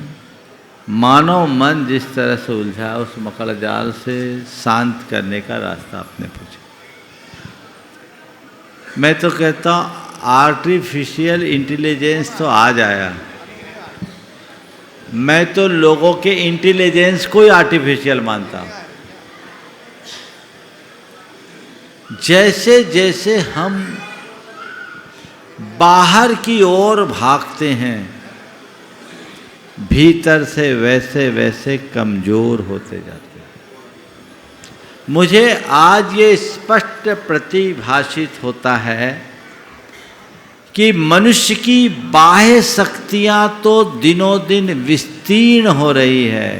मानव मन जिस तरह से उलझा, उस मकड़जाल से शांत करने का रास्ता आपने पूछा। मैं तो कहता हूँ आर्टिफिशियल इंटेलिजेंस तो आज आया। मैं तो लोगों के इंटेलिजेंस को ही आर्टिफिशियल मानता हूँ। जैसे जैसे हम बाहर की ओर भागते हैं, भीतर से वैसे वैसे कमजोर होते जाते हैं। मुझे आज ये स्पष्ट प्रतिभाषित होता है कि मनुष्य की बाह्य शक्तियां तो दिनों दिन विस्तीर्ण हो रही है,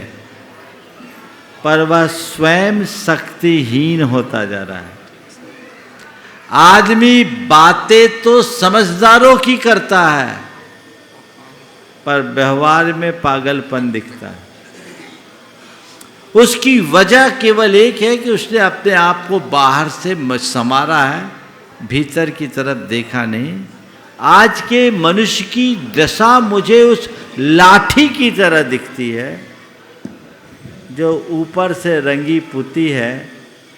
पर वह स्वयं शक्तिहीन होता जा रहा है। आदमी बातें तो समझदारों की करता है, पर व्यवहार में पागलपन दिखता है। उसकी वजह केवल एक है कि उसने अपने आप को बाहर से संवारा है, भीतर की तरफ देखा नहीं। आज के मनुष्य की दशा मुझे उस लाठी की तरह दिखती है जो ऊपर से रंगी पुती है,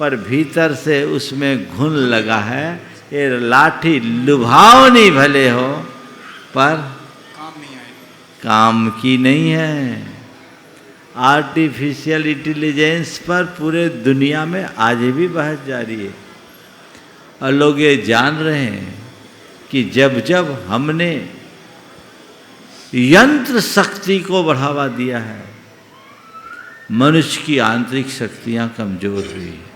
पर भीतर से उसमें घुन लगा है। ये लाठी लुभावनी भले हो, पर काम की नहीं है। आर्टिफिशियल इंटेलिजेंस पर पूरे दुनिया में आज भी बहस जारी है और लोग ये जान रहे हैं कि जब जब हमने यंत्र शक्ति को बढ़ावा दिया है, मनुष्य की आंतरिक शक्तियां कमजोर हुई है।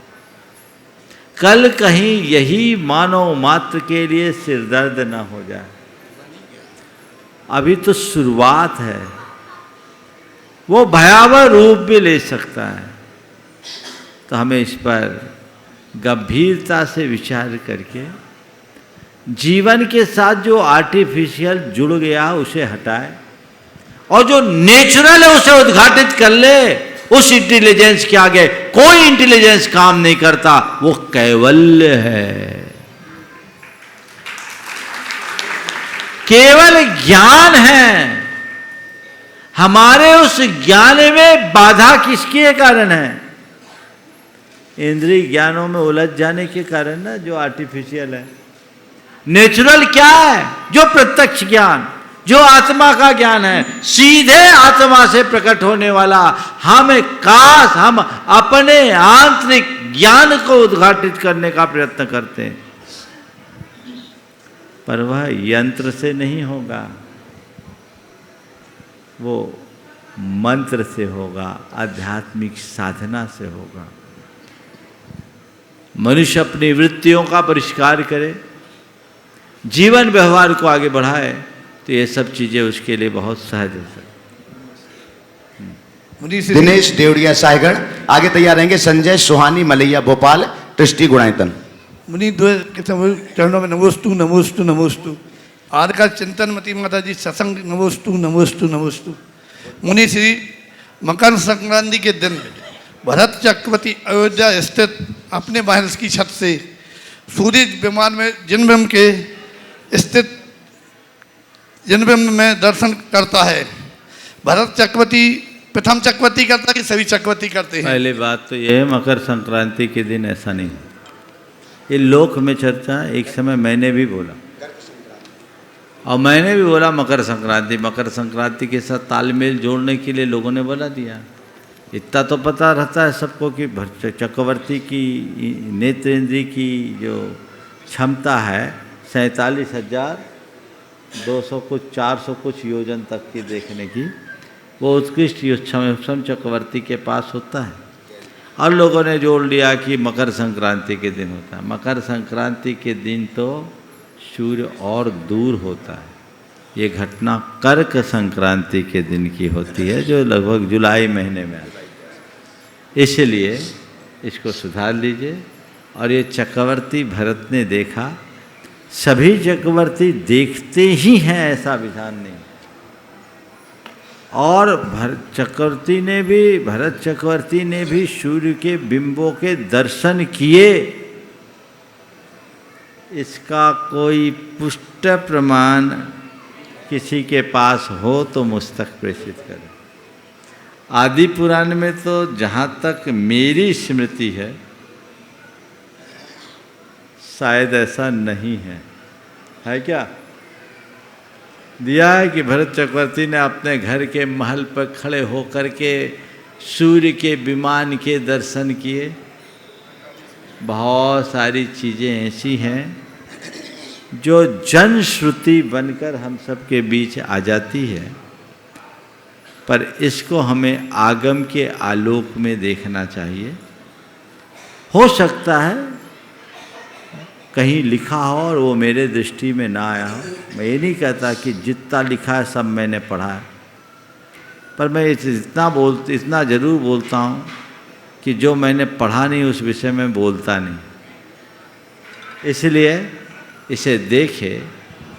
कल कहीं यही मानव मात्र के लिए सिरदर्द न हो जाए। अभी तो शुरुआत है, वो भयावह रूप भी ले सकता है। तो हमें इस पर गंभीरता से विचार करके जीवन के साथ जो आर्टिफिशियल जुड़ गया उसे हटाए और जो नेचुरल है उसे उद्घाटित कर ले। उस इंटेलिजेंस के आगे कोई इंटेलिजेंस काम नहीं करता, वो कैवल्य है। केवल ज्ञान है। हमारे उस ज्ञान में बाधा किसके कारण है? इंद्रिय ज्ञानों में उलझ जाने के कारण ना, जो आर्टिफिशियल है। नेचुरल क्या है? जो प्रत्यक्ष ज्ञान, जो आत्मा का ज्ञान है, सीधे आत्मा से प्रकट होने वाला। हम अपने आंतरिक ज्ञान को उद्घाटित करने का प्रयत्न करते हैं, पर वह यंत्र से नहीं होगा, वो मंत्र से होगा, आध्यात्मिक साधना से होगा। मनुष्य अपनी वृत्तियों का परिष्कार करे, जीवन व्यवहार को आगे बढ़ाए, तो ये सब चीज़ें उसके लिए बहुत सहज हो सकती। दिनेश देवड़िया सायगढ़, आगे तैयार रहेंगे संजय सुहानी मलैया भोपाल, ट्रस्टी गुणायतन। मुनि के चरणों में नमोस्तु नमोस्तु नमोस्तु। आज का चिंतन मती माता जी सत्संग नमोस्तु नमोस्तु नमोस्तु। मुनि श्री मकर संक्रांति के दिन भरत चक्रवर्ती अयोध्या स्थित अपने महल की छत से सूर्य विमान में जिनबिंब के स्थित जिनबिंब में दर्शन करता है। भरत चक्रवर्ती प्रथम चक्रवर्ती करता है कि सभी चक्रवर्ती करते हैं? पहली बात तो यह है, मकर संक्रांति के दिन ऐसा नहीं, ये लोक में चर्चा। एक समय मैंने भी बोला, और मैंने भी बोला मकर संक्रांति के साथ तालमेल जोड़ने के लिए लोगों ने बना दिया। इतना तो पता रहता है सबको कि चक्रवर्ती की नेत्रेंद्रिय की जो क्षमता है 47,200 कुछ 400 कुछ योजन तक की देखने की, वो उत्कृष्ट क्षम चक्रवर्ती के पास होता है। और लोगों ने जोड़ लिया कि मकर संक्रांति के दिन होता है। मकर संक्रांति के दिन तो सूर्य और दूर होता है। ये घटना कर्क संक्रांति के दिन की होती है, जो लगभग जुलाई महीने में आती है। इसलिए इसको सुधार लीजिए। और ये चक्रवर्ती भरत ने देखा, सभी चक्रवर्ती देखते ही हैं ऐसा विधान नहीं। और भरत चक्रवर्ती ने भी सूर्य के बिंबों के दर्शन किए। इसका कोई पुष्ट प्रमाण किसी के पास हो तो मुझ तक प्रेषित करें। आदि पुराण में तो जहाँ तक मेरी स्मृति है शायद ऐसा नहीं है, है क्या? दिया है कि भरत चक्रवर्ती ने अपने घर के महल पर खड़े होकर के सूर्य के विमान के दर्शन किए। बहुत सारी चीज़ें ऐसी हैं जो जनश्रुति बनकर हम सबके बीच आ जाती है, पर इसको हमें आगम के आलोक में देखना चाहिए। हो सकता है कहीं लिखा हो और वो मेरे दृष्टि में ना आया हो। मैं ये नहीं कहता कि जितना लिखा है सब मैंने पढ़ा है, पर मैं इतना ज़रूर बोलता हूँ कि जो मैंने पढ़ा नहीं उस विषय में बोलता नहीं। इसलिए इसे देखे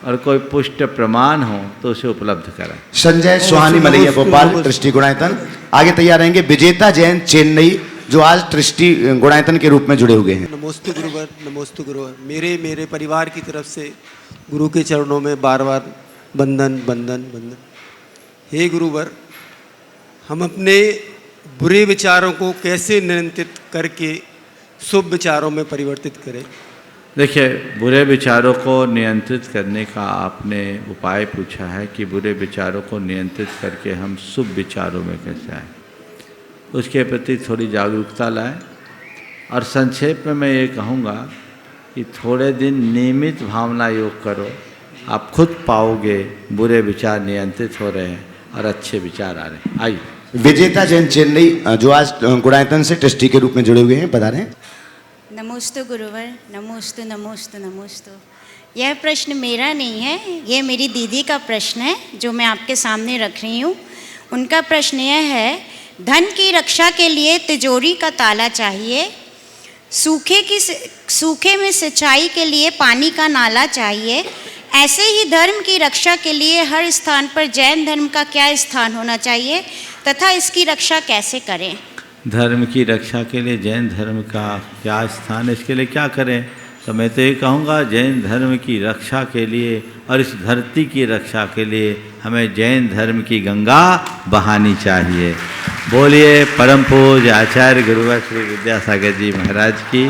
और कोई पुष्ट प्रमाण हो तो उसे उपलब्ध कराए। संजय सुहानी मलैया भोपाल, ट्रस्टी गुणायतन। आगे तैयार रहेंगे विजेता जैन चेन्नई, जो आज ट्रस्टी गुणायतन के रूप में जुड़े हुए हैं। नमोस्तु गुरुवर, नमोस्तु गुरुवर। मेरे परिवार की तरफ से गुरु के चरणों में बार बार बंदन बंदन बंदन। हे गुरुवर, हम अपने बुरे विचारों को कैसे नियंत्रित करके शुभ विचारों में परिवर्तित करें? देखिए, बुरे विचारों को नियंत्रित करने का आपने उपाय पूछा है कि बुरे विचारों को नियंत्रित करके हम शुभ विचारों में कैसे आए, उसके प्रति थोड़ी जागरूकता लाएं। और संक्षेप में मैं ये कहूँगा कि थोड़े दिन नियमित भावना योग करो, आप खुद पाओगे बुरे विचार नियंत्रित हो रहे हैं और अच्छे विचार आ रहे हैं। आइए। विजेता जैन चेन्नई, जो आज गुणायतन से ट्रस्टी के रूप में जुड़े हुए हैं, बता रहे हैं। नमोस्तु गुरुवर, नमोस्तु नमोस्तु नमोस्तु। यह प्रश्न मेरा नहीं है, ये मेरी दीदी का प्रश्न है जो मैं आपके सामने रख रही हूँ। उनका प्रश्न यह है, धन की रक्षा के लिए तिजोरी का ताला चाहिए, सूखे में सिंचाई के लिए पानी का नाला चाहिए। ऐसे ही धर्म की रक्षा के लिए हर स्थान पर जैन धर्म का क्या स्थान होना चाहिए तथा इसकी रक्षा कैसे करें? धर्म की रक्षा के लिए जैन धर्म का क्या स्थान है, इसके लिए क्या करें? तो मैं तो ये कहूँगा, जैन धर्म की रक्षा के लिए और इस धरती की रक्षा के लिए हमें जैन धर्म की गंगा बहानी चाहिए। बोलिए परम पूज्य आचार्य गुरुवर श्री विद्यासागर जी महाराज की।